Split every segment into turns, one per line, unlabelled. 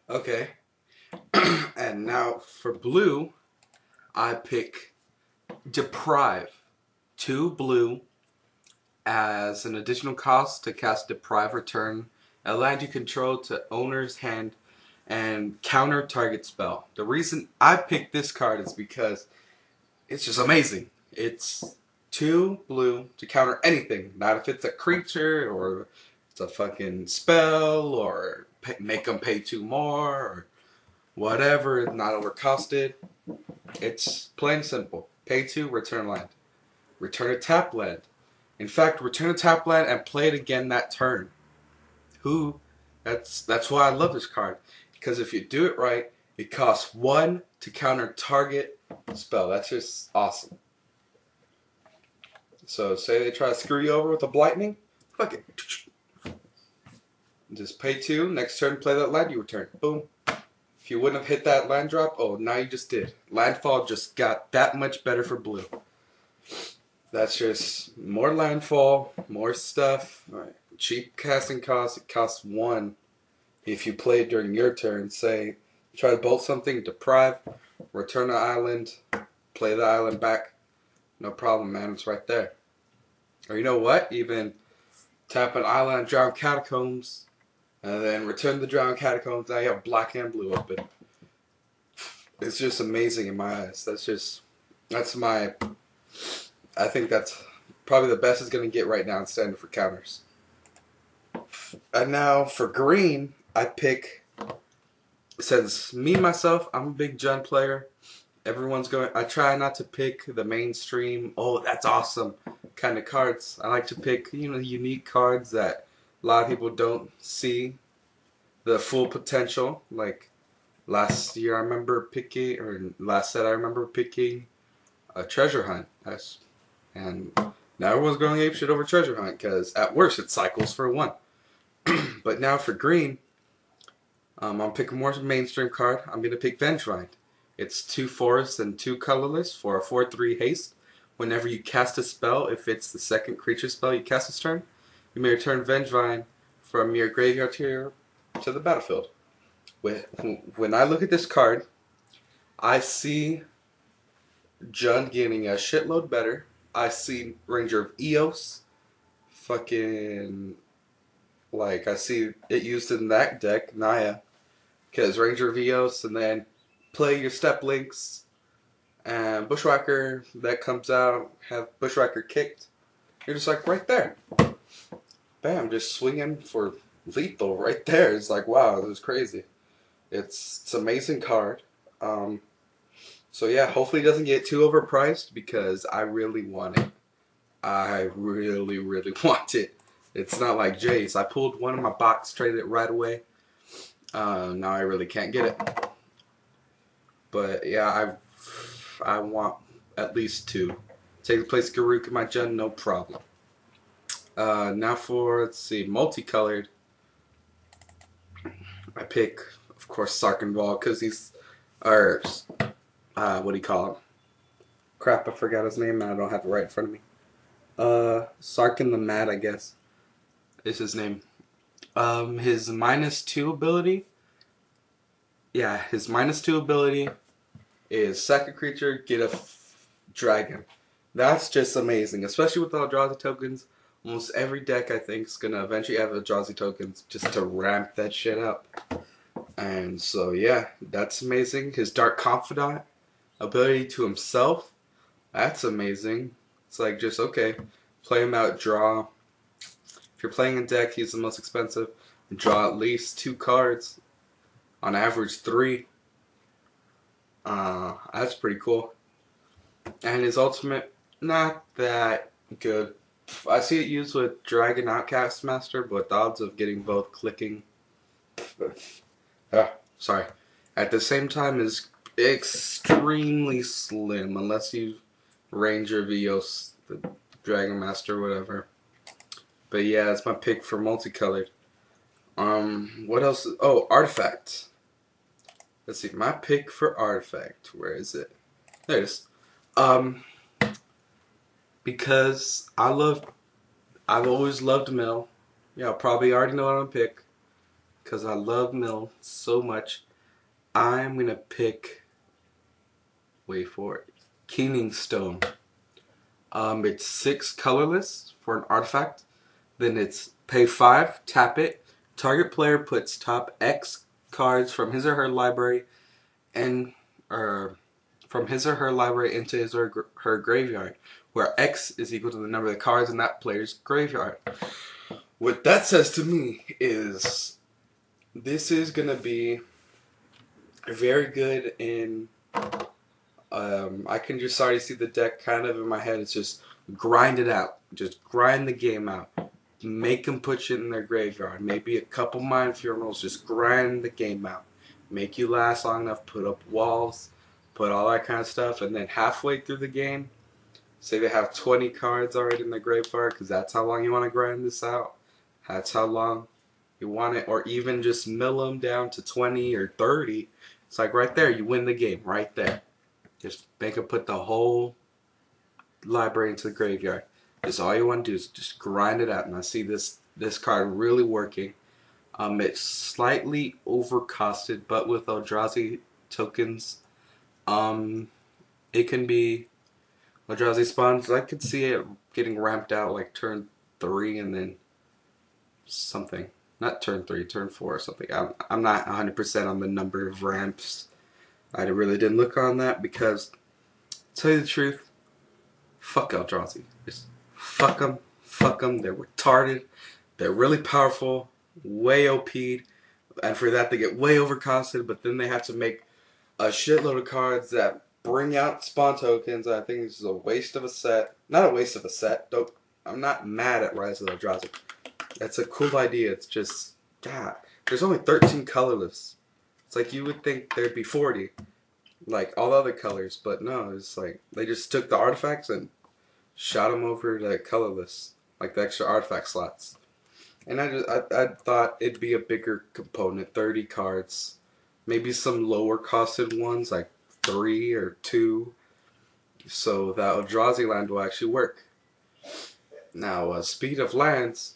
Okay. And now for blue, I pick Deprive. 2 blue as an additional cost to cast Deprive Return a land you control to owner's hand and counter target spell. The reason I picked this card is because it's just amazing. It's 2 blue to counter anything. Not if it's a creature or it's a fucking spell or make them pay 2 more or whatever. It's not overcosted. It's plain simple. Pay 2, return land. Return a tap land. In fact, return a tap land and play it again that turn. That's why I love this card. Because if you do it right, it costs 1 to counter target spell. That's just awesome. So say they try to screw you over with a Blightning, fuck it. Just pay 2, next turn play that land, you return. Boom. If you wouldn't have hit that land drop, oh, now you just did. Landfall just got that much better for blue. That's just more landfall, more stuff. Right. Cheap casting cost. It costs 1 if you play it during your turn. Say, try to bolt something, deprive, return an island, play the island back. No problem, man. It's right there. Or you know what? Even tap an island, drown catacombs, and then return the drown catacombs. Now you have black and blue open. It's just amazing in my eyes. I think that's probably the best it's going to get right now in standard for counters. And now for green, I pick, since myself, I'm a big Jund player. I try not to pick the mainstream, oh, that's awesome kind of cards. I like to pick, unique cards that a lot of people don't see the full potential. Like last set I remember picking a Treasure Hunt. And now everyone's going apeshit over Treasure Hunt because at worst it cycles for 1. But now for green, I'm picking more mainstream card. I'm going to pick Vengevine. It's 2 forests and 2 colorless for a 4/3 haste. Whenever you cast a spell, if it's the second creature spell you cast this turn, you may return Vengevine from your graveyard to the battlefield. When I look at this card, I see Jund getting a shitload better. I see Ranger of Eos. I see it used in that deck, Naya. Because Ranger of Eos, and then play your Step Links. And Bushwhacker that comes out, have Bushwhacker kicked. You're just like right there. Bam, just swinging for lethal right there. It's like, wow, this is crazy. It's an amazing card. So yeah, hopefully it doesn't get too overpriced because I really want it. I really, really want it. It's not like Jace. I pulled one in my box, traded it right away. Now I really can't get it. But yeah, I want at least 2. Take the place of Garruk in my Jund, no problem. Now for, let's see, multicolored. I pick, of course, Sarkhanval because he's, what do you call him? Crap, I forgot his name and I don't have it right in front of me. Sarkhan the Mad, I guess, is his name. His -2 ability. Yeah, his -2 ability is second creature, get a dragon. That's just amazing, especially with the Eldrazi tokens. Almost every deck, I think, is going to eventually have Eldrazi tokens just to ramp that shit up. And so, yeah, that's amazing. His Dark Confidant ability to himself, that's amazing. It's like just, okay, play him out, draw. If you're playing a deck, he's the most expensive. Draw at least 2 cards. On average, 3. That's pretty cool. And his ultimate, not that good. I see it used with Dragon Outcast Master, but the odds of getting both clicking, sorry, at the same time is extremely slim, unless you Ranger of Eos, the Dragon Master, whatever. But yeah, that's my pick for multicolored. What else? Oh, Artifact. Let's see, my pick for Artifact. Where is it? There it is. Because I've always loved Mill. Yeah, probably already know what I'm gonna pick. because I love Mill so much, I'm going to pick, wait for it, Keening Stone. It's 6 colorless for an artifact. Then it's pay 5, tap it. Target player puts top X cards from his or her library and from his or her library into his or her graveyard, where X is equal to the number of the cards in that player's graveyard. What that says to me is this is gonna be very good in. I can just already see the deck kind of in my head. It's just grind it out. Just grind the game out. Make them put shit in their graveyard. Maybe a couple Mind Funerals. Just grind the game out. Make you last long enough. Put up walls. Put all that kind of stuff. And then halfway through the game, say they have 20 cards already in the graveyard, because that's how long you want to grind this out. That's how long you want it. Or even just mill them down to 20 or 30. It's like right there. You win the game. Right there. Just make them put the whole library into the graveyard. That's all you want to do is just grind it out. And I see this card really working. It's slightly overcosted, but with Eldrazi tokens, it can be Eldrazi spawns. I could see it getting ramped out like turn 3 and then something. Not turn 3, turn 4 or something. I'm not 100% on the number of ramps. I really didn't look on that because, to tell you the truth, fuck Eldrazi. Just fuck them. Fuck them. They're retarded. They're really powerful. Way OP'd. And for that, they get way overcosted. But then they have to make a shitload of cards that bring out spawn tokens. I think this is a waste of a set. Not a waste of a set. I'm not mad at Rise of Eldrazi. That's a cool idea. It's just, God, there's only 13 colorless. It's like you would think there'd be 40, like all the other colors, but no, it's like they just took the artifacts and shot them over to colorless, like the extra artifact slots. And I thought it'd be a bigger component, 30 cards, maybe some lower costed ones like 3 or 2, so that Eldrazi land will actually work. Now, speed of lands,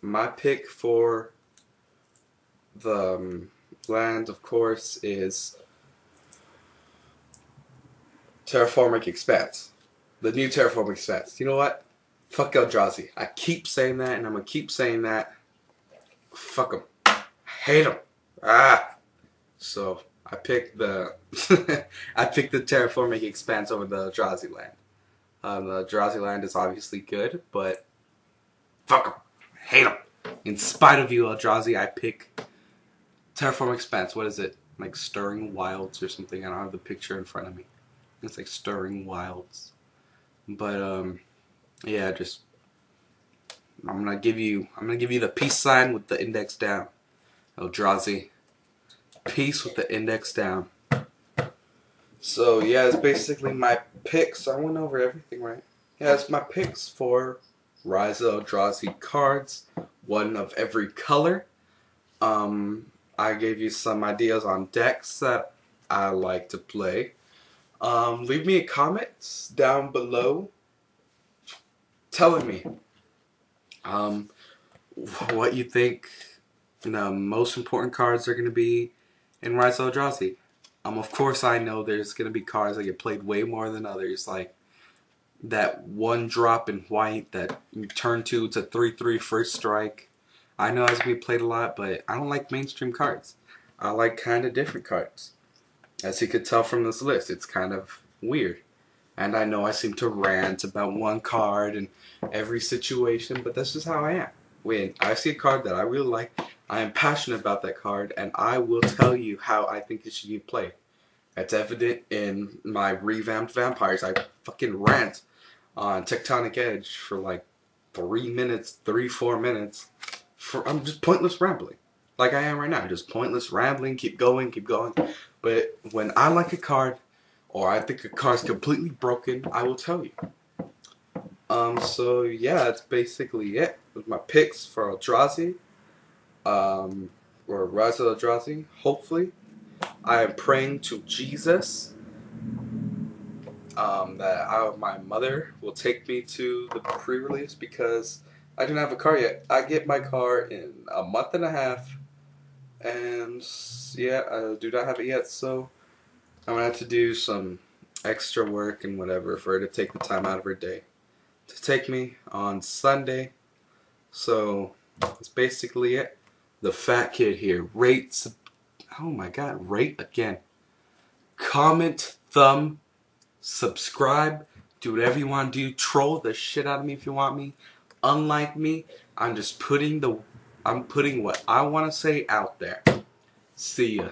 my pick for the land, of course, is Terraforming Expanse. The new Terraforming Expanse. You know what? Fuck Eldrazi. I keep saying that, and I'm gonna keep saying that. Fuck them. I hate them. So I picked the I picked the Terraforming Expanse over the Eldrazi land. The Eldrazi land is obviously good, but fuck them. I hate them. In spite of you, Eldrazi, I pick Terraforming Expanse. What is it? Like Stirring Wilds or something? I don't have the picture in front of me. It's like Stirring Wilds. But yeah, just I'm gonna give you the peace sign with the index down. Eldrazi. Peace with the index down. So yeah, it's basically my picks. I went over everything, right? Yeah, it's my picks for Rise of Eldrazi cards. One of every color. I gave you some ideas on decks that I like to play. Leave me a comment down below telling me what you think the most important cards are going to be in Rise of Eldrazi. Of course, I know there's going to be cards that get played way more than others, like that one drop in white that you turn to, it's a 3/3 first strike. I know that's going to be played a lot, but I don't like mainstream cards. I like kind of different cards. As you could tell from this list, it's kind of weird. And I know I seem to rant about one card in every situation, but that's just how I am. When I see a card that I really like, I am passionate about that card, and I will tell you how I think it should be played. That's evident in my revamped vampires. I fucking rant on Tectonic Edge for like 3 minutes, 4 minutes. I'm just pointless rambling. Like I am right now. Just pointless rambling, keep going. But when I like a card, or I think a card's completely broken, I will tell you. So yeah, that's basically it with my picks for Eldrazi. Or Rise of Eldrazi, hopefully. I am praying to Jesus that my mother will take me to the pre-release, because I don't have a car yet. I get my car in a month and a half, And yeah, I do not have it yet, so I'm gonna have to do some extra work and whatever for her to take the time out of her day to take me on Sunday. So that's basically it. The Fat Kid here. Rate, oh my god, rate again. Comment, subscribe, do whatever you want to do. Troll the shit out of me if you want me. Unlike me, I'm putting what I want to say out there. See ya.